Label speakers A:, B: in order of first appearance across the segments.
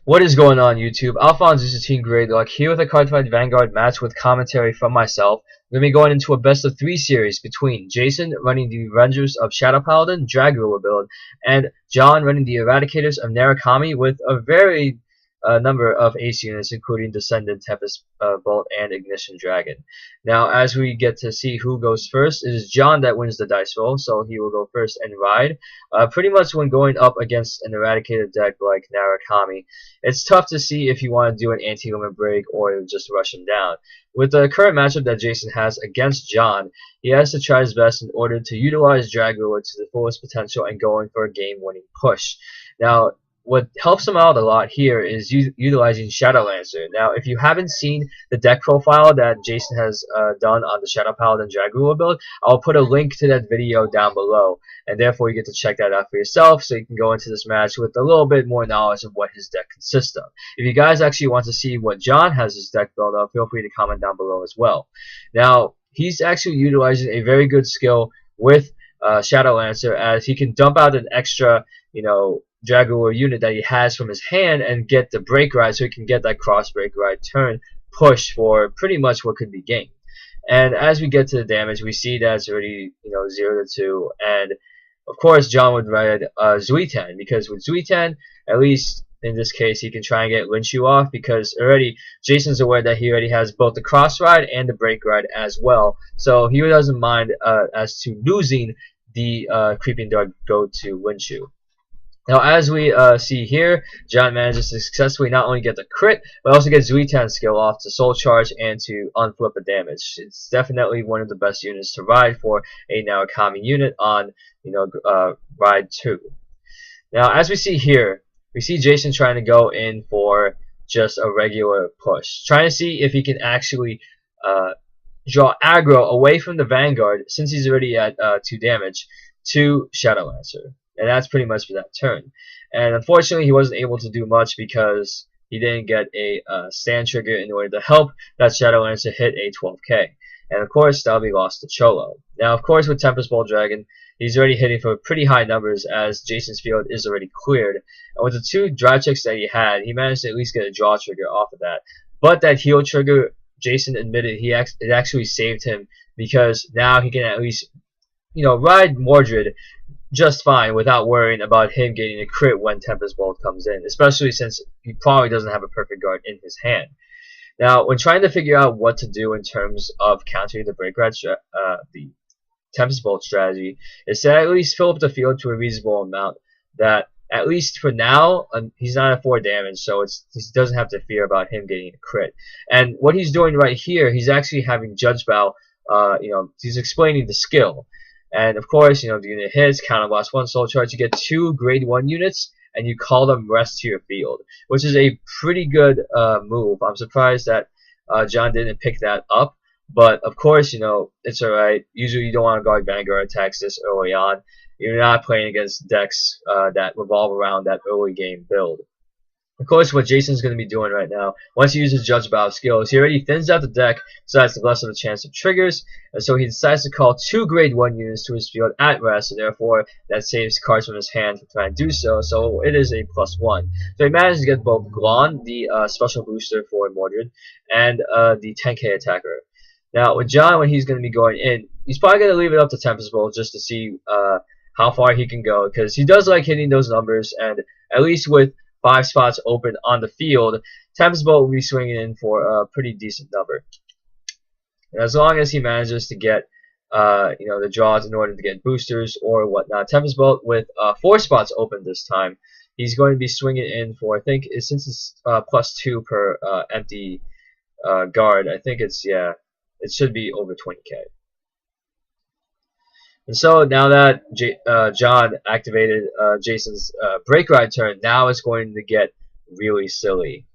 A: What is going on, YouTube? AlphonZeus Team Gradelock here with a Cardfight Vanguard match with commentary from myself. We're going to be going into a best of 3 series between Jason running the Rangers of Shadow Paladin, Dragruler Build, and John running the Eradicators of Narukamis with a very number of ace units, including Descendant, Tempest Bolt, and Ignition Dragon. Now, as we get to see who goes first, it is John that wins the dice roll, so he will go first and ride. Pretty much when going up against an Eradicator deck like Narukamis, it's tough to see if you want to do an anti-limit break or just rush him down. With the current matchup that Jason has against John, he has to try his best in order to utilize Dragruler to the fullest potential and go in for a game-winning push. Now, what helps him out a lot here is utilizing Shadow Lancer. Now, if you haven't seen the deck profile that Jason has done on the Shadow Paladin Dragruler build, I'll put a link to that video down below, and therefore you get to check that out for yourself, so you can go into this match with a little bit more knowledge of what his deck consists of. If you guys actually want to see what John has his deck built up, feel free to comment down below as well. Now, he's actually utilizing a very good skill with Shadow Lancer, as he can dump out an extra, Dragruler unit that he has from his hand and get the break ride, so he can get that cross break ride turn push for pretty much what could be game. And as we get to the damage, we see that it's already 0 to 2, and of course John would ride Zuitan, because with Zuitan, at least in this case, he can try and get Linshu off, because already Jason's aware that he already has both the cross ride and the break ride as well, so he doesn't mind as to losing the creeping dog go to Linshu. Now, as we see here, John manages to successfully not only get the crit, but also get Zuitan's skill off to soul charge and to unflip a damage. It's definitely one of the best units to ride for a Narukamis unit on, ride 2. Now, as we see here, we see Jason trying to go in for just a regular push, trying to see if he can actually draw aggro away from the Vanguard, since he's already at 2 damage, to Shadow Lancer. And that's pretty much for that turn. And unfortunately, he wasn't able to do much because he didn't get a stand trigger in order to help that Shadow Lancer hit a 12k. And of course, that'll be lost to Cholo. Now, of course, with Tempest Bolt Dragon, he's already hitting for pretty high numbers, as Jason's field is already cleared. And with the 2 drive checks that he had, he managed to at least get a draw trigger off of that. But that heal trigger, Jason admitted it actually saved him, because now he can at least ride Mordred just fine without worrying about him getting a crit when Tempest Bolt comes in, especially since he probably doesn't have a perfect guard in his hand. Now, when trying to figure out what to do in terms of countering the break ride, the Tempest Bolt strategy is to at least fill up the field to a reasonable amount that, at least for now, he's not at 4 damage, so he doesn't have to fear about him getting a crit. And what he's doing right here, he's actually having Judge Bow, he's explaining the skill. And of course, the unit hits, counterblast 1 soul charge, you get 2 grade 1 units, and you call them rest to your field, which is a pretty good move. I'm surprised that John didn't pick that up, but of course, it's alright. Usually you don't want to guard Vanguard attacks this early on. You're not playing against decks that revolve around that early game build. Of course, what Jason's going to be doing right now, once he uses Judge Bow skills, he already thins out the deck, so that's less of a chance of triggers, and so he decides to call 2 grade 1 units to his field at rest, and therefore that saves cards from his hand to try and do so, so it is a +1. So he managed to get both Glon, the special booster for Mordred, and the 10k attacker. Now, with John, when he's going to be going in, he's probably going to leave it up to Tempest Bolt just to see how far he can go, because he does like hitting those numbers, and at least with 5 spots open on the field, Tempest Bolt will be swinging in for a pretty decent number. And as long as he manages to get the draws in order to get boosters or whatnot, Tempest Bolt with 4 spots open this time, he's going to be swinging in for, I think, since it's +2 per empty guard, I think it should be over 20k. And so now that John activated Jason's break ride turn, now it's going to get really silly.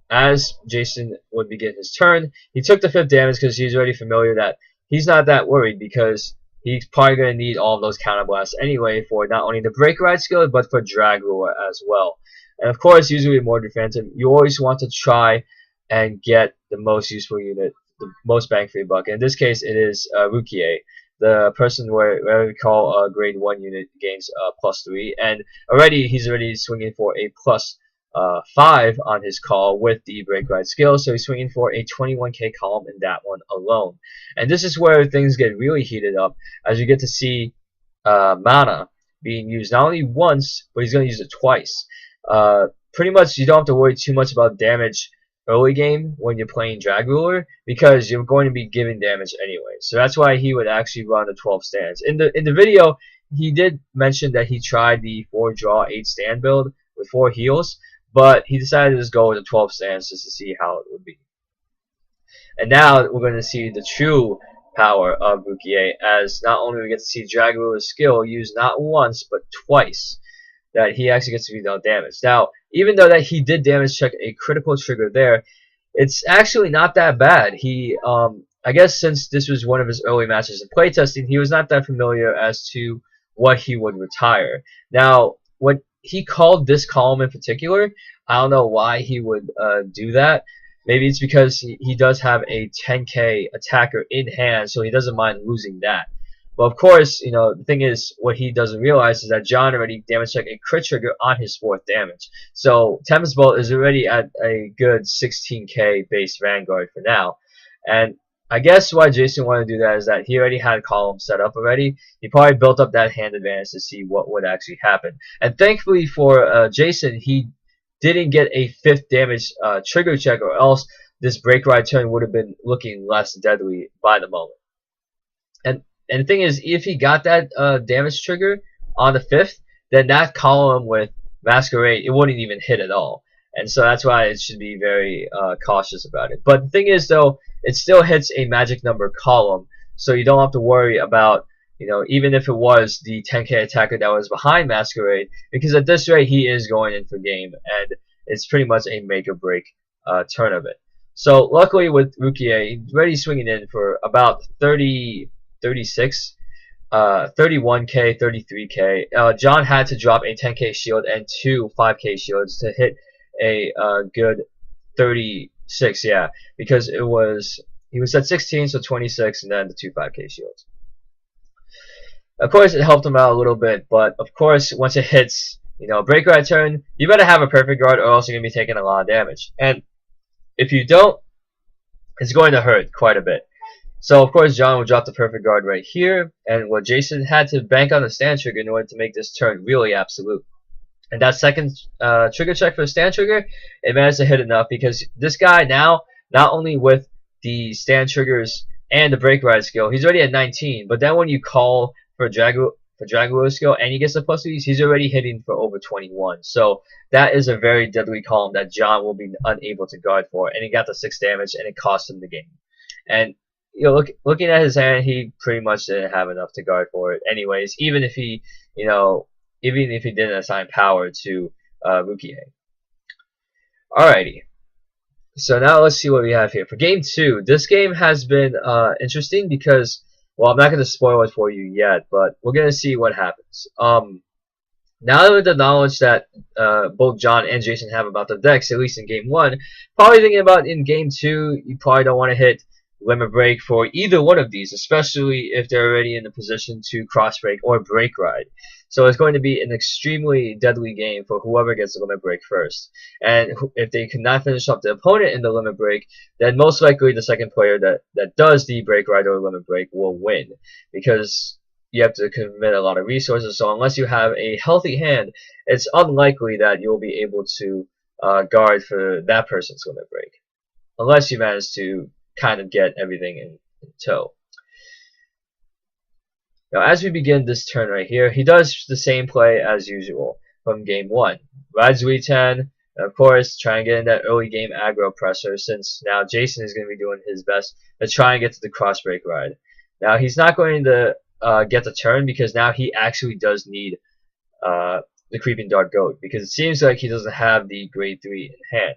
A: As Jason would begin his turn, he took the 5th damage because he's already familiar that he's not that worried, because he's probably going to need all of those counterblasts anyway for not only the break ride skill, but for Dragruler as well. And of course, usually with Mordred Phantom, you always want to try and get the most useful unit, the most bang for your buck. In this case, it is Rukier, the person where we call grade 1 unit gains +3, and already he's already swinging for a +5 on his call with the break ride skill, so he's swinging for a 21k column in that one alone. And this is where things get really heated up, as you get to see mana being used not only once, but he's going to use it twice. Pretty much you don't have to worry too much about damage early game when you're playing Dragruler, because you're going to be giving damage anyway. So that's why he would actually run a 12 stands. In the video, he did mention that he tried the 4 draw 8 stand build with 4 heals, but he decided to just go with the 12 stands just to see how it would be. And now we're going to see the true power of Rukier, as not only we get to see Dragruler's skill used not once but twice, that he actually gets to be dealt damage. Now, even though that he did damage check a critical trigger there, it's actually not that bad. He, I guess since this was one of his early matches in playtesting, he was not that familiar as to what he would retire. Now, when he called this column in particular, I don't know why he would do that. Maybe it's because he does have a 10k attacker in hand, so he doesn't mind losing that. But of course, you know, the thing is, what he doesn't realize is that John already damage checked a crit trigger on his 4th damage. So Tempest Bolt is already at a good 16k base Vanguard for now. And I guess why Jason wanted to do that is that he already had columns set up already. He probably built up that hand advantage to see what would actually happen. And thankfully for Jason, he didn't get a 5th damage trigger check, or else this break ride turn would have been looking less deadly by the moment. And the thing is, if he got that damage trigger on the 5th, then that column with Masquerade, it wouldn't even hit at all. And so that's why it should be very cautious about it. But the thing is, though, it still hits a magic number column, so you don't have to worry about, you know, even if it was the 10k attacker that was behind Masquerade, because at this rate he is going in for game, and it's pretty much a make or break turn of it. So luckily with Rukier, he's already swinging in for about 36, 31k, 33k. John had to drop a 10k shield and 2 5k shields to hit a good 36, yeah, because he was at 16, so 26, and then the 2 5k shields. Of course, it helped him out a little bit, but of course, once it hits, you know, break ride turn, you better have a perfect guard, or else you're gonna be taking a lot of damage. And if you don't, it's going to hurt quite a bit. So of course John will drop the perfect guard right here, and what Jason had to bank on the stand trigger in order to make this turn really absolute. And that second trigger check for the stand trigger, it managed to hit enough, because this guy now, not only with the stand triggers and the break ride skill, he's already at 19, but then when you call for Dragruler skill and he gets the +3s, he's already hitting for over 21. So that is a very deadly column that John will be unable to guard for, and he got the 6 damage, and it cost him the game. And you know, looking at his hand, he pretty much didn't have enough to guard for it anyways, even if he, you know, even if he didn't assign power to Rukier. Alrighty, so now let's see what we have here. For game 2, this game has been interesting because, well, I'm not going to spoil it for you yet, but we're going to see what happens. Now with the knowledge that both John and Jason have about the decks, at least in game 1, probably thinking about in game 2, you probably don't want to hit limit break for either one of these, especially if they're already in the position to cross break or break ride. So it's going to be an extremely deadly game for whoever gets the limit break first. And if they cannot finish off the opponent in the limit break, then most likely the second player that does the break ride or limit break will win, because you have to commit a lot of resources. So unless you have a healthy hand, it's unlikely that you'll be able to guard for that person's limit break, unless you manage to kind of get everything in tow. Now, as we begin this turn right here, he does the same play as usual from game 1. Rides Z10, and of course, try and get in that early game aggro pressure, since now Jason is going to be doing his best to try and get to the cross break ride. Now, he's not going to get the turn, because now he actually does need the Creeping Dark Goat, because it seems like he doesn't have the grade 3 in hand.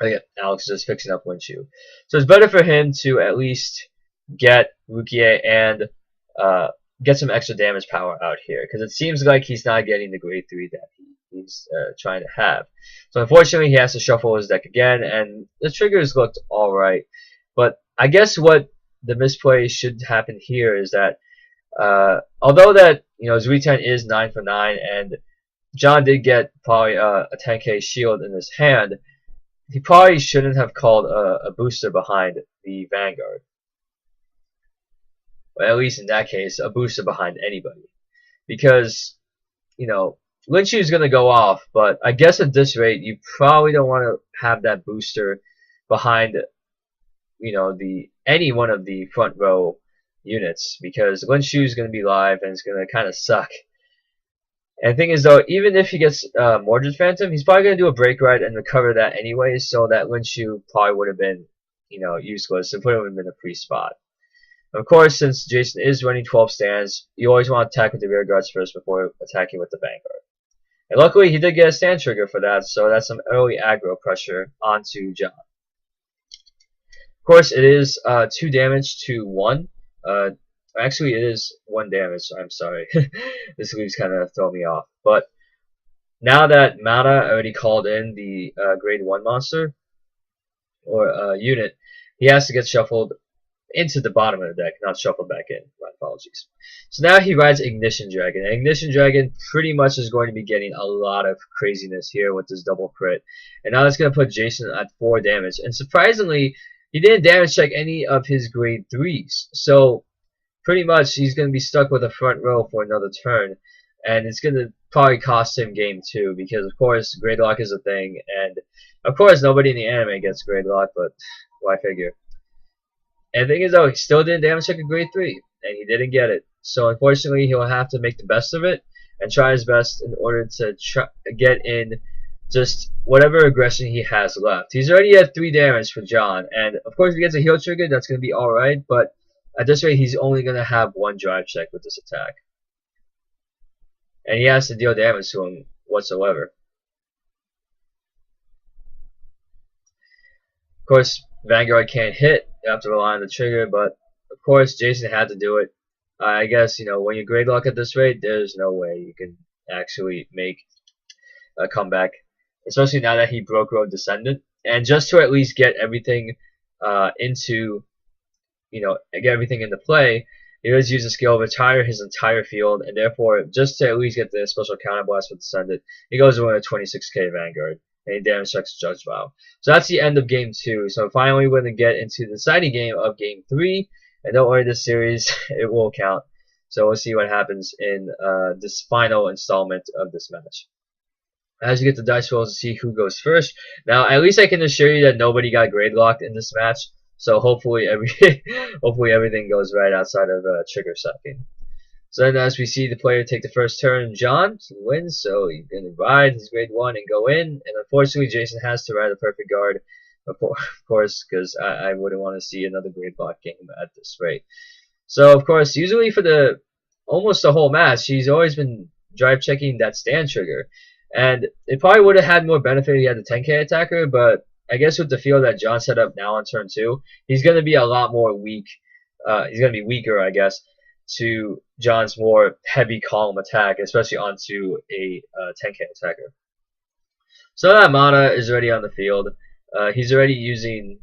A: Again, Alex is just fixing up Windshoe. So it's better for him to at least get Rukier and get some extra damage power out here, because it seems like he's not getting the grade 3 that he's trying to have. So unfortunately, he has to shuffle his deck again, and the triggers looked alright. But I guess what the misplay should happen here is that although that Zuitan is 9 for 9 and John did get probably a 10k shield in his hand, he probably shouldn't have called a booster behind the Vanguard. But at least in that case, a booster behind anybody. Because, Lynchu is going to go off, but I guess at this rate, you probably don't want to have that booster behind, any one of the front row units, because Lynchu is going to be live and it's going to kind of suck. And the thing is, though, even if he gets Mordred Phantom, he's probably going to do a break ride and recover that anyway, so that Lynchu probably would have been, useless and put him in a free spot. Of course, since Jason is running 12 stands, you always want to attack with the rear guards first before attacking with the Vanguard. And luckily, he did get a stand trigger for that, so that's some early aggro pressure onto John. Of course, it is 2 damage to 1. Actually, it is 1 damage. I'm sorry. This leaves kind of throw me off. But now that Mana already called in the grade 1 monster or unit, he has to get shuffled into the bottom of the deck, not shuffled back in. My apologies. So now he rides Ignition Dragon. And Ignition Dragon pretty much is going to be getting a lot of craziness here with this double crit. And now that's going to put Jason at 4 damage. And surprisingly, he didn't damage check any of his grade 3s. So pretty much he's going to be stuck with a front row for another turn. And it's going to probably cost him game 2 because, of course, Gradelock is a thing. And, of course, nobody in the anime gets Gradelock, but why figure? And the thing is, though, he still didn't damage check a grade 3, and he didn't get it. So, unfortunately, he'll have to make the best of it and try his best in order to get in just whatever aggression he has left. He's already at 3 damage for John, and, of course, if he gets a heal trigger, that's going to be alright, but at this rate, he's only going to have 1 drive check with this attack. And he has to deal damage to him whatsoever. Of course, Vanguard can't hit. You have to rely on the trigger, but of course Jason had to do it. I guess, when you Gradelock at this rate, there's no way you can actually make a comeback, especially now that he broke Road Descendant. And just to at least get everything into play, he does use a skill, retire his entire field, and therefore, just to at least get the special counter blast with Descendant, he goes with a 26k Vanguard. And he damage checks Judge Vow. So that's the end of game 2. So finally we're going to get into the deciding game of game 3. And don't worry, this series, it will count. So we'll see what happens in this final installment of this match. As you get the dice rolls to see who goes first. Now, at least I can assure you that nobody got Gradelocked in this match. So hopefully everything goes right outside of trigger sucking. So then as we see the player take the first turn, John wins, so he's going to ride his grade 1 and go in. And unfortunately, Jason has to ride a perfect guard, of course, because I wouldn't want to see another Gradelock game at this rate. So, of course, usually for almost the whole match, he's always been drive checking that stand trigger. And it probably would have had more benefit if he had the 10k attacker, but I guess with the field that John set up now on turn 2, he's going to be a lot more weak. He's going to be weaker, I guess, to John's more heavy column attack, especially onto a 10k attacker. So that Mana is already on the field. He's already using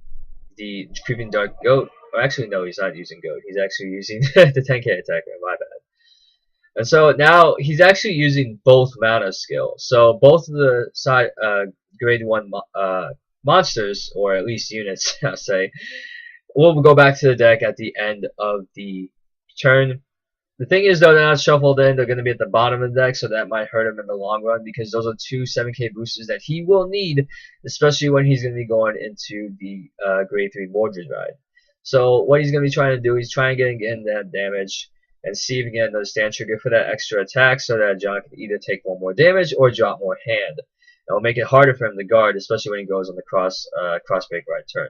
A: the Creeping Dark Goat. Or actually, no, he's not using Goat. He's actually using the 10k attacker, my bad. And so now he's actually using both Mana skills. So both of the side grade 1 monsters, or at least units, I'll say, will go back to the deck at the end of the turn. The thing is, though, they're not shuffled in. They're going to be at the bottom of the deck, so that might hurt him in the long run because those are 2 7k boosters that he will need, especially when he's going to be going into the grade 3 Mordred ride. So what he's going to be trying to do, he's trying to get in that damage and see if he can get another stand trigger for that extra attack so that John can either take 1 more damage or drop more hand. It will make it harder for him to guard, especially when he goes on the cross break ride turn.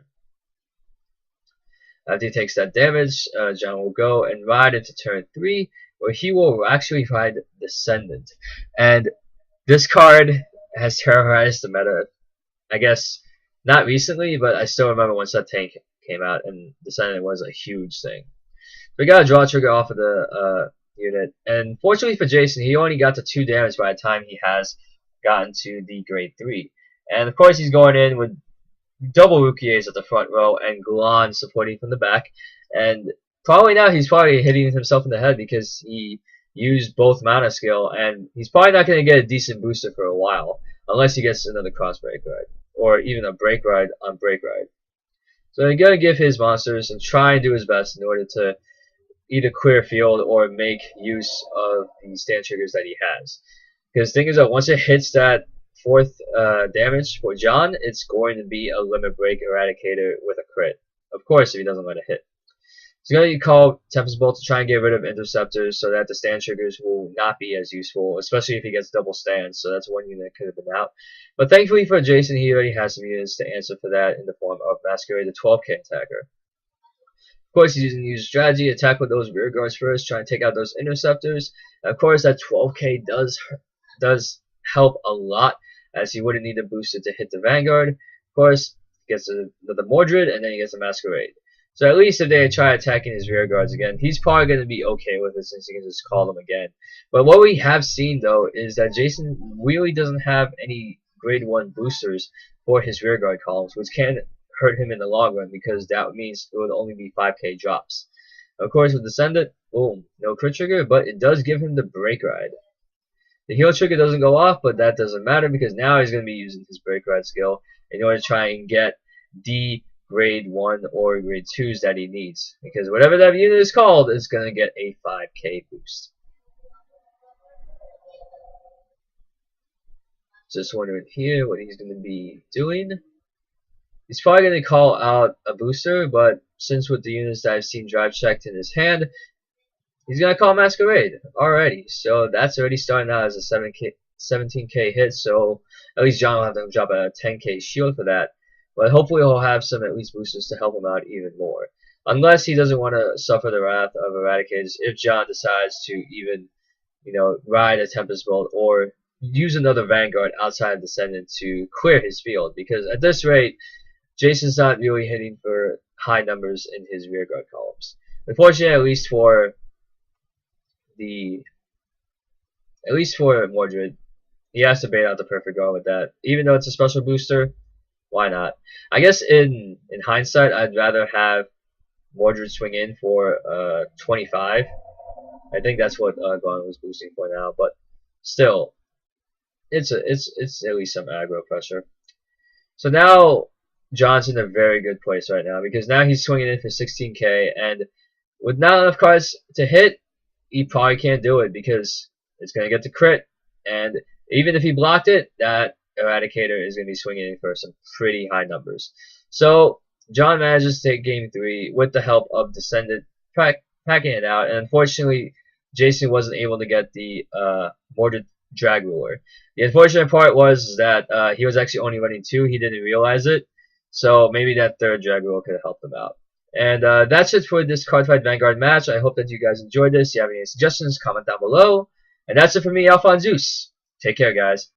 A: After he takes that damage, John will go and ride into turn 3, where he will actually ride Descendant. And this card has terrorized the meta, I guess, not recently, but I still remember once that tank came out, and Descendant was a huge thing. We got a draw trigger off of the unit, and fortunately for Jason, he only got to 2 damage by the time he has gotten to the grade 3. And of course, he's going in with double Rukiers at the front row and Glan supporting from the back. And probably now he's probably hitting himself in the head because he used both mana skill, and he's probably not going to get a decent booster for a while unless he gets another cross break ride or even a break ride on break ride. So he's going to give his monsters and try and do his best in order to either clear field or make use of the stand triggers that he has. Because the thing is that once it hits that 4th damage for John, it's going to be a limit break Eradicator with a crit. Of course, if he doesn't let it hit. He's going to call Tempest Bolt to try and get rid of interceptors so that the stand triggers will not be as useful, especially if he gets double stands. So that's one unit that could have been out. But thankfully for Jason, he already has some units to answer for that in the form of Masquerade, the 12k attacker. Of course, he's using use strategy, attack with those rear guards first, try and take out those interceptors. And of course, that 12k does help a lot, as he wouldn't need a booster to hit the Vanguard. Of course, he gets the Mordred, and then he gets the Masquerade. So at least if they try attacking his rear guards again, he's probably going to be okay with it since he can just call them again. But what we have seen, though, is that Jason really doesn't have any grade 1 boosters for his rear guard columns, which can hurt him in the long run because that means it would only be 5k drops. Of course, with Descendant, boom, no crit trigger, but it does give him the break ride. The heal trigger doesn't go off, but that doesn't matter because now he's going to be using his break ride skill in order to try and get the grade 1 or grade 2s that he needs. Because whatever that unit is called is going to get a 5k boost. Just wondering here what he's going to be doing. He's probably going to call out a booster, but since with the units that I've seen drive checked in his hand, he's going to call Masquerade. Alrighty, so that's already starting out as a 17k hit, so at least John will have to drop a 10k shield for that. But hopefully he'll have some at least boosters to help him out even more. Unless he doesn't want to suffer the wrath of Eradicators if John decides to even, ride a Tempest Bolt or use another Vanguard outside of Descendant to clear his field. Because at this rate, Jason's not really hitting for high numbers in his rear guard columns. Unfortunately, at least for Mordred, he has to bait out the perfect guard with that. Even though it's a special booster, why not? I guess in hindsight, I'd rather have Mordred swing in for 25. I think that's what Gaunt was boosting for now, but still, it's at least some aggro pressure. So now John's in a very good place right now because now he's swinging in for 16k, and with not enough cards to hit, he probably can't do it because it's going to get the crit, and even if he blocked it, that Eradicator is going to be swinging in for some pretty high numbers. So John manages to take game 3 with the help of Descendant packing it out, and unfortunately Jason wasn't able to get the Mordred Dragruler. The unfortunate part was that he was actually only running 2. He didn't realize it, so maybe that third Dragruler could have helped him out. And that's it for this Cardfight Vanguard match. I hope that you guys enjoyed this. If you have any suggestions, comment down below. And that's it for me, AlphonZeus. Take care, guys.